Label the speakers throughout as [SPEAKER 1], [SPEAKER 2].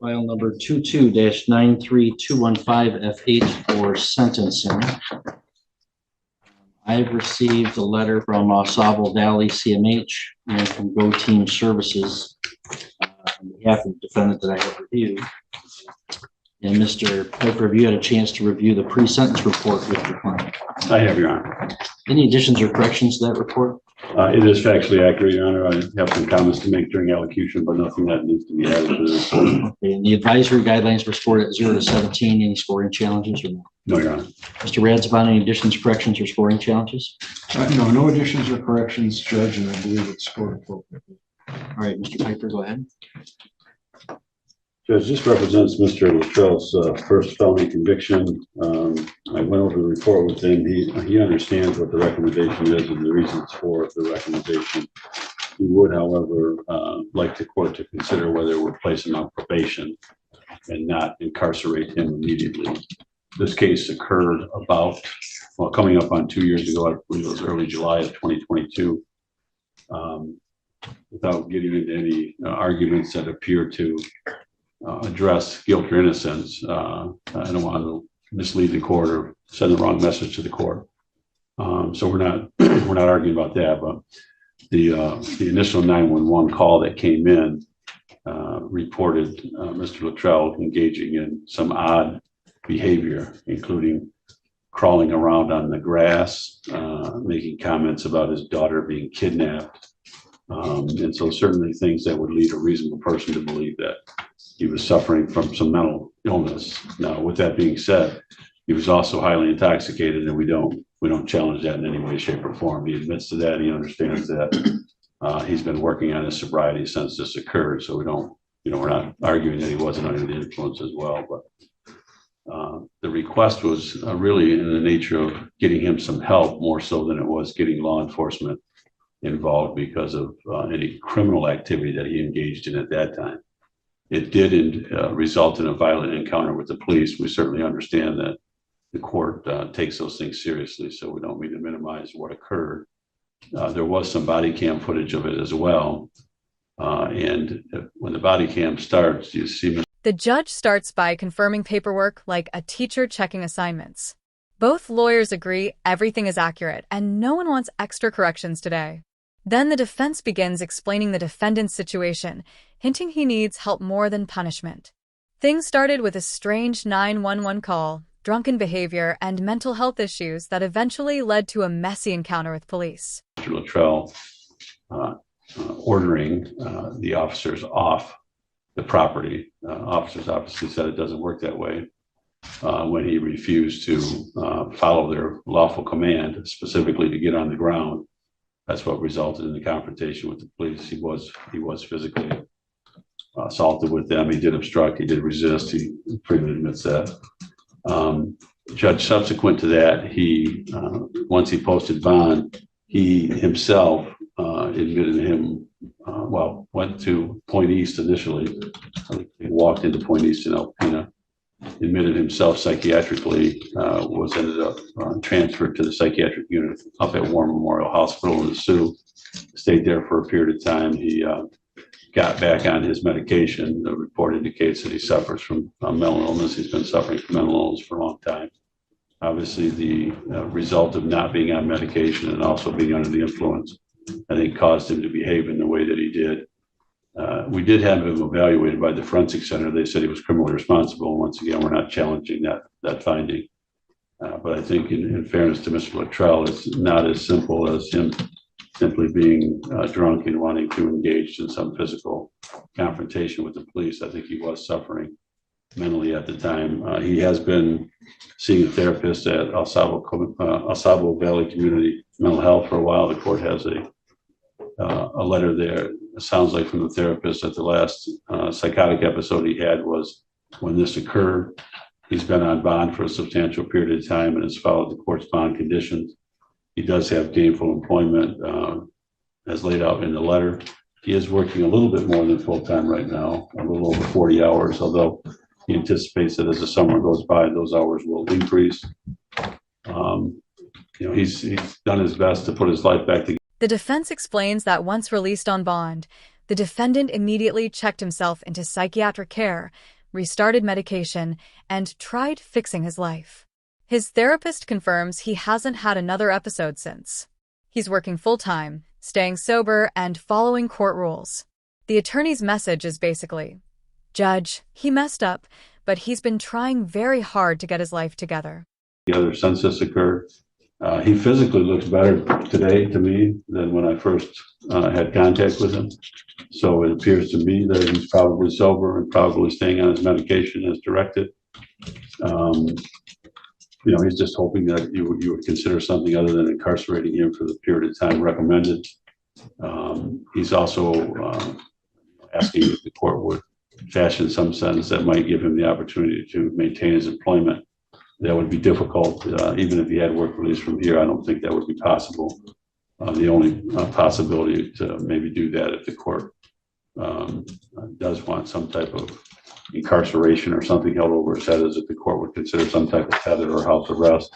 [SPEAKER 1] File number 22-93215FH for sentencing. I have received a letter from Sable Valley CMH and from Go Team Services on behalf of the defendant that I have reviewed. And Mr. Piper, have you had a chance to review the pre-sentence report with your client?
[SPEAKER 2] I have, Your Honor.
[SPEAKER 1] Any additions or corrections to that report?
[SPEAKER 2] It is factually accurate, Your Honor. I have some comments to make during elocution, but nothing that needs to be added to this.
[SPEAKER 1] Okay, and the advisory guidelines were scored at 0 to 17. Any scoring challenges or no?
[SPEAKER 2] No, Your Honor.
[SPEAKER 1] Mr. Radsabon, any additions, corrections, or scoring challenges?
[SPEAKER 3] No additions or corrections, Judge, and I believe it's scored appropriately.
[SPEAKER 1] All right, Mr. Piper, go ahead.
[SPEAKER 2] Judge, this represents Mr. Luttrell's first felony conviction. I went over the report with him. He understands what the recommendation is and the reasons for the recommendation. He would, however, like the court to consider whether we're placing him on probation and not incarcerate him immediately. This case occurred coming up on 2 years ago. I believe it was early July of 2022. Without getting into any arguments that appear to address guilt or innocence, I don't want to mislead the court or send the wrong message to the court. So we're not arguing about that. But the initial 911 call that came in reported Mr. Luttrell engaging in some odd behavior, including crawling around on the grass, making comments about his daughter being kidnapped. And so certainly things that would lead a reasonable person to believe that he was suffering from some mental illness. Now, with that being said, he was also highly intoxicated, and we don't challenge that in any way, shape, or form. He admits to that. He understands that. He's been working on his sobriety since this occurred, so we're not arguing that he wasn't under the influence as well. But the request was really in the nature of getting him some help, more so than it was getting law enforcement involved because of any criminal activity that he engaged in at that time. It did result in a violent encounter with the police. We certainly understand that the court takes those things seriously, so we don't mean to minimize what occurred. There was some body cam footage of it as well. And when the body cam starts, you see...
[SPEAKER 4] The judge starts by confirming paperwork like a teacher checking assignments. Both lawyers agree everything is accurate and no one wants extra corrections today. Then the defense begins explaining the defendant's situation, hinting he needs help more than punishment. Things started with a strange 911 call, drunken behavior, and mental health issues that eventually led to a messy encounter with police.
[SPEAKER 2] Mr. Luttrell ordering the officers off the property. Officers obviously said it doesn't work that way when he refused to follow their lawful command, specifically to get on the ground. That's what resulted in the confrontation with the police. He was physically assaulted with them. He did obstruct. He did resist. He freely admits that. Judge, subsequent to that, he once he posted bond, he himself admitted him. Went to Point East initially. He walked into Point East in Alpena. Admitted himself psychiatrically, ended up transferred to the psychiatric unit up at War Memorial Hospital in the Sioux. Stayed there for a period of time. He got back on his medication. The report indicates that he suffers from mental illness. He's been suffering from mental illness for a long time. Obviously, the result of not being on medication and also being under the influence, I think, caused him to behave in the way that he did. We did have him evaluated by the forensic center. They said he was criminally responsible. And once again, we're not challenging that finding. But I think in fairness to Mr. Luttrell, it's not as simple as him simply being drunk and wanting to engage in some physical confrontation with the police. I think he was suffering mentally at the time. He has been seeing a therapist at El Sabo Valley Community Mental Health for a while. The court has a letter there. It sounds like from the therapist that the last psychotic episode he had was when this occurred. He's been on bond for a substantial period of time and has followed the court's bond conditions. He does have gainful employment as laid out in the letter. He is working a little bit more than full-time right now, a little over 40 hours, although he anticipates that as the summer goes by, those hours will increase. He's done his best to put his life back together.
[SPEAKER 4] The defense explains that once released on bond, The defendant immediately checked himself into psychiatric care, restarted medication, and tried fixing his life. His therapist confirms he hasn't had another episode since. He's working full-time, staying sober, and following court rules. The attorney's message is basically, "Judge, he messed up, but he's been trying very hard to get his life together."
[SPEAKER 2] The other since this occurred, he physically looks better today to me than when I first had contact with him. So it appears to me that he's probably sober and probably staying on his medication as directed. He's just hoping that you would consider something other than incarcerating him for the period of time recommended. He's also asking if the court would fashion some sentence that might give him the opportunity to maintain his employment. That would be difficult, even if he had work release from here. I don't think that would be possible. The only possibility to maybe do that if the court does want some type of incarceration or something held over his head, is if the court would consider some type of tether or house arrest.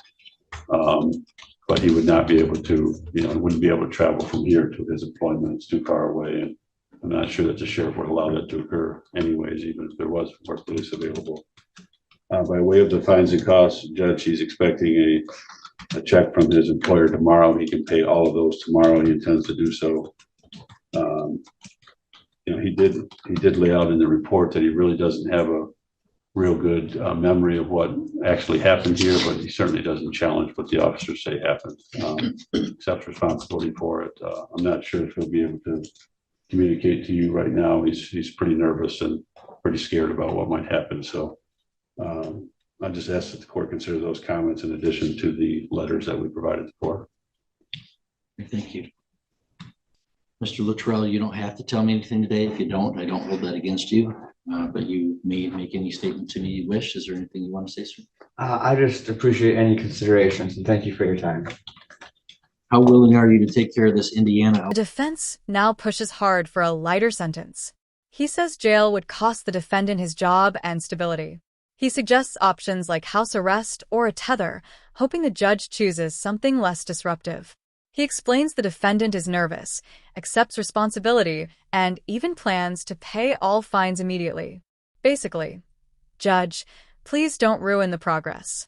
[SPEAKER 2] But he would not be able to, wouldn't be able to travel from here to his employment. It's too far away, and I'm not sure that the sheriff would allow that to occur anyways, even if there was work release available. By way of the fines and costs, Judge, he's expecting a check from his employer tomorrow. He can pay all of those tomorrow. He intends to do so. He did lay out in the report that he really doesn't have a real good memory of what actually happened here, but he certainly doesn't challenge what the officers say happened. Accepts responsibility for it. I'm not sure if he'll be able to communicate to you right now. He's pretty nervous and pretty scared about what might happen. So I just ask that the court consider those comments in addition to the letters that we provided the court.
[SPEAKER 1] Thank you. Mr. Luttrell, you don't have to tell me anything today. If you don't, I don't hold that against you. But you may make any statement to me you wish. Is there anything you want to say, sir?
[SPEAKER 5] I just appreciate any considerations and thank you for your time.
[SPEAKER 1] How willing are you to take care of this Indiana?
[SPEAKER 4] The defense now pushes hard for a lighter sentence. He says jail would cost the defendant his job and stability. He suggests options like house arrest or a tether, hoping the judge chooses something less disruptive. He explains the defendant is nervous, accepts responsibility, and even plans to pay all fines immediately. Basically, "Judge, please don't ruin the progress."